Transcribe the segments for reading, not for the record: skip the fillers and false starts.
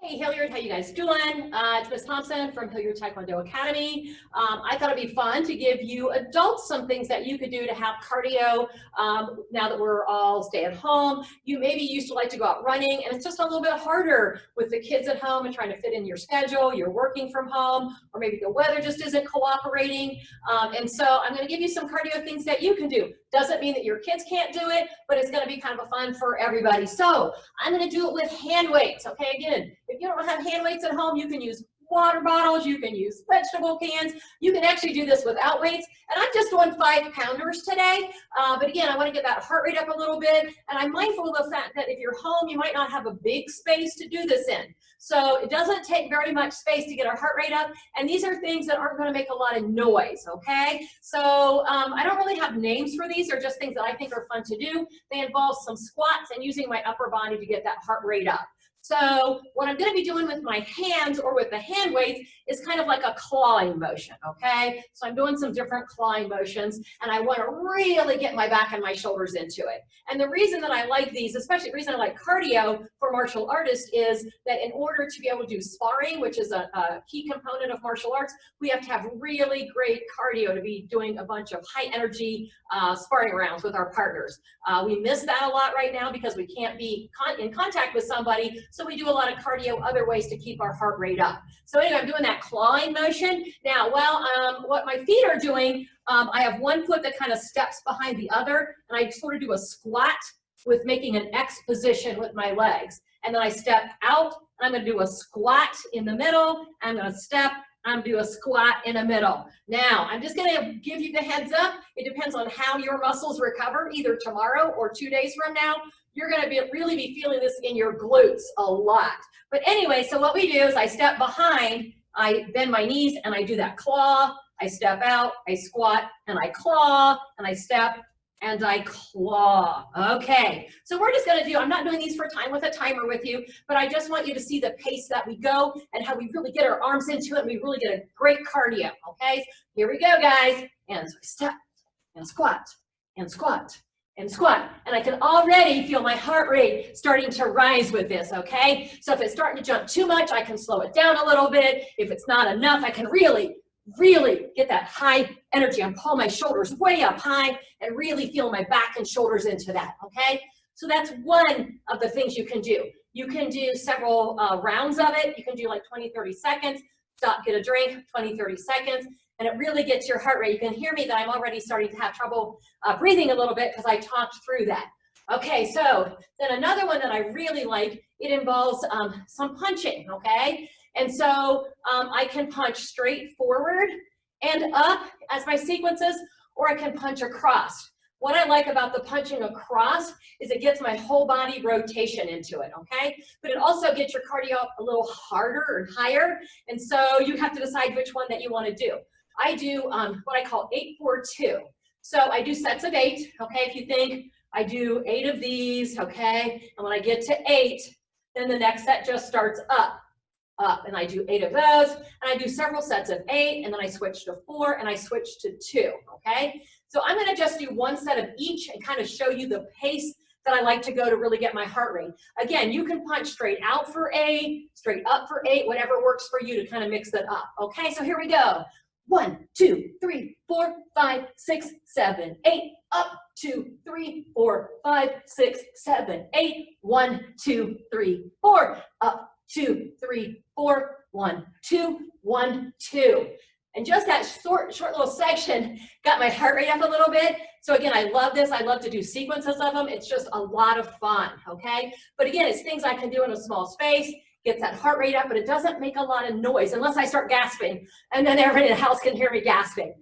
Hey Hilliard, how you guys doing? It's Miss Thompson from Hilliard Taekwondo Academy. I thought it'd be fun to give you adults some things that you could do to have cardio now that we're all stay at home. You maybe used to like to go out running, and it's just a little bit harder with the kids at home and trying to fit in your schedule. You're working from home, or maybe the weather just isn't cooperating. And so I'm going to give you some cardio things that you can do. Doesn't mean that your kids can't do it, but it's going to be kind of a fun for everybody. So I'm going to do it with hand weights. Okay, again, if you don't have hand weights at home, you can use water bottles, you can use vegetable cans, you can actually do this without weights. And I'm just doing 5-pounders today. But again, I want to get that heart rate up a little bit. And I'm mindful of the fact that if you're home, you might not have a big space to do this in. So it doesn't take very much space to get our heart rate up. And these are things that aren't going to make a lot of noise, okay? So I don't really have names for these. They're just things that I think are fun to do. They involve some squats and using my upper body to get that heart rate up. So what I'm going to be doing with my hands or with the hand weights is kind of like a clawing motion, okay? So I'm doing some different clawing motions, and I want to really get my back and my shoulders into it. And the reason that I like these, especially the reason I like cardio for martial artists, is that in order to be able to do sparring, which is a key component of martial arts, we have to have really great cardio to be doing a bunch of high energy sparring rounds with our partners. We miss that a lot right now because we can't be in contact with somebody. So we do a lot of cardio other ways to keep our heart rate up. So anyway, I'm doing that clawing motion. Now, what my feet are doing, I have one foot that kind of steps behind the other, and I sort of do a squat with making an X position with my legs. And then I step out, and I'm going to do a squat in the middle. I'm going to step, I'm going to do a squat in the middle. Now, I'm just going to give you the heads up. It depends on how your muscles recover, either tomorrow or 2 days from now. You're going to really be feeling this in your glutes a lot. But anyway, so what we do is I step behind, I bend my knees, and I do that claw. I step out, I squat, and I claw, and I step, and I claw. Okay, so we're just going to do, I'm not doing these for time with a timer with you, but I just want you to see the pace that we go and how we really get our arms into it, and we really get a great cardio, okay? Here we go, guys. And so I step, and squat, and squat, and squat. And I can already feel my heart rate starting to rise with this, okay? So if it's starting to jump too much, I can slow it down a little bit. If it's not enough, I can really get that high energy and pull my shoulders way up high and really feel my back and shoulders into that, okay? So that's one of the things you can do. You can do several rounds of it. You can do like 20, 30 seconds, stop, get a drink, 20, 30 seconds, and it really gets your heart rate. You can hear me that I'm already starting to have trouble breathing a little bit because I talked through that. Okay, so then another one that I really like, it involves some punching, okay? And so I can punch straight forward and up as my sequences, or I can punch across. What I like about the punching across is it gets my whole body rotation into it, okay? But it also gets your cardio up a little harder or higher, and so you have to decide which one that you want to do. I do what I call 8-4-2. So I do sets of 8, okay? If you think I do 8 of these, okay? And when I get to 8, then the next set just starts up, and I do 8 of those, and I do several sets of 8, and then I switch to 4, and I switch to 2, okay? So I'm gonna just do one set of each and kind of show you the pace that I like to go to really get my heart rate. Again, you can punch straight out for 8, straight up for 8, whatever works for you to kind of mix it up, okay? So here we go. 1, 2, 3, 4, 5, 6, 7, 8, up, 2, 3, 4, 5, 6, 7, 8, 1, 2, 3, 4, up, 2, 3, 4, 1, 2, 1, 2. And just that short little section got my heart rate up a little bit. So again, I love this. I love to do sequences of them. It's just a lot of fun, okay? But again, it's things I can do in a small space, gets that heart rate up, but it doesn't make a lot of noise unless I start gasping, and then everybody in the house can hear me gasping.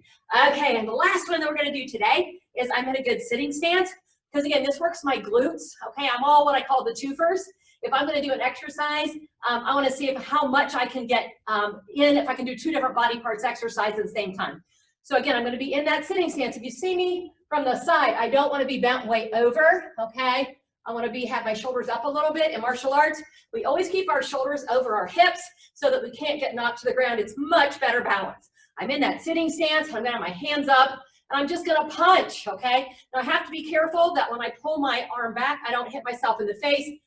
Okay, and the last one that we're gonna do today is I'm in a good sitting stance, because again, this works my glutes, okay? I'm all what I call the twofers. If I'm gonna do an exercise, I wanna see how much I can get if I can do 2 different body parts exercise at the same time. So again, I'm gonna be in that sitting stance. If you see me from the side, I don't wanna be bent way over, okay? I want to have my shoulders up a little bit. In martial arts, we always keep our shoulders over our hips so that we can't get knocked to the ground. It's much better balance. I'm in that sitting stance. I'm going to have my hands up, and I'm just going to punch, okay? Now, I have to be careful that when I pull my arm back, I don't hit myself in the face.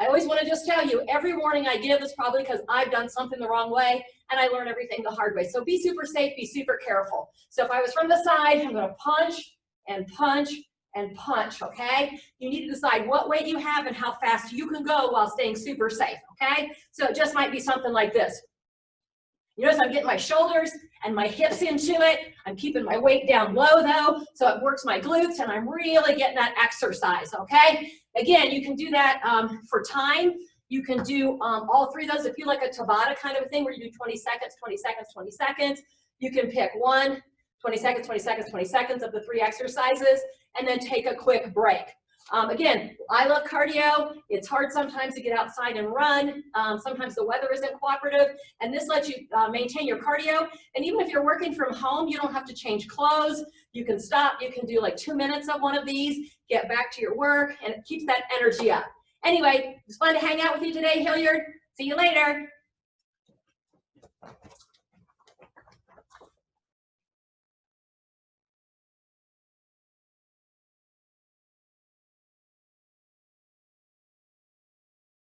I always want to just tell you, every warning I give is probably because I've done something the wrong way, and I learn everything the hard way. So be super safe, be super careful. So if I was from the side, I'm going to punch and punch and punch, okay? You need to decide what weight you have and how fast you can go while staying super safe, okay? So it just might be something like this. You notice I'm getting my shoulders and my hips into it. I'm keeping my weight down low though, so it works my glutes and I'm really getting that exercise, okay? Again, you can do that for time. You can do all three of those. If you like a Tabata kind of a thing where you do 20 seconds, 20 seconds, 20 seconds, you can pick 20 seconds, 20 seconds, 20 seconds of the three exercises, and then take a quick break. Again, I love cardio. It's hard sometimes to get outside and run. Sometimes the weather isn't cooperative, and this lets you maintain your cardio. And even if you're working from home, you don't have to change clothes. You can stop. You can do like 2 minutes of one of these, get back to your work, and it keeps that energy up. Anyway, it was fun to hang out with you today, Hilliard. See you later.